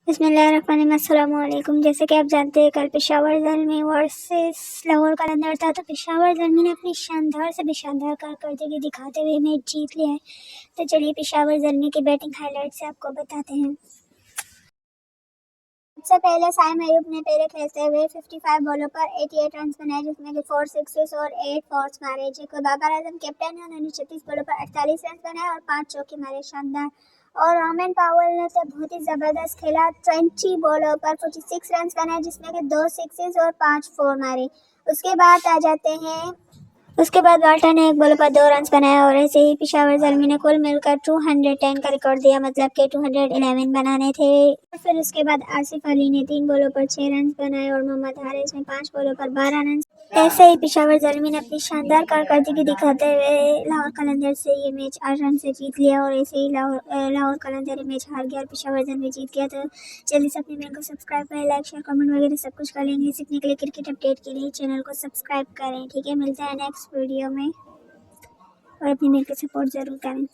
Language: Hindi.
बिस्मिल्लाहिर्रहमानिर्रहीम। जैसे कि आप जानते हैं कल पेशावर ज़ल्मी वर्सेस लाहौर कलंदर था, तो पेशावर ज़ल्मी ने अपनी शानदार से भी शानदार कारकर्दगी दिखाते हुए मैच जीत लिया है। तो चलिए पेशावर ज़ल्मी की बैटिंग हाईलाइट से आपको बताते हैं। सबसे पहले साइम अयूब ने पहले खेलते हुए 55 बॉलों पर 88 रन बनाए, जिसमें कि 4 सिक्सेस और 8 फोर्स मारे। जैको बाबर आजम कैप्टन है, उन्होंने 36 बॉलों पर 48 रन बनाए और 5 चौके मारे। शानदार। और रोमेन पावल ने तो बहुत ही ज़बरदस्त खेला, 20 बॉलों पर 46 रन बनाए, जिसमें कि 2 सिक्सेस और 5 फोर मारे। उसके बाद आ जाते हैं उसके बाद वाल्टर ने 1 बॉल पर 2 रन बनाया और ऐसे ही पेशावर ज़ल्मी ने कुल मिलकर 210 का रिकॉर्ड दिया, मतलब कि 211 बनाने थे। फिर उसके बाद आसिफ अली ने 3 बॉलों पर 6 रन बनाए और मोहम्मद हारिस ने 5 बॉलों पर 12 रन। ऐसे ही पेशावर ज़ल्मी ने अपनी शानदार कारकर्दगी दिखाते हुए लाहौर कलंदर से ये मैच 8 रन से जीत लिया और ऐसे ही लाहौर कलंदर ये मैच हार गया और पेशावर ज़ल्मी जीत गया। तो जल्दी से अपने चैनल को सब्सक्राइब करें, लाइक शेयर कमेंट वगैरह सब कुछ कर लेंगे। सीखने के लिए क्रिकेट अपडेट के लिए चैनल को सब्सक्राइब करें, ठीक है। मिलता है नेक्स्ट वीडियो में और अपनी मेरे को सपोर्ट ज़रूर करें।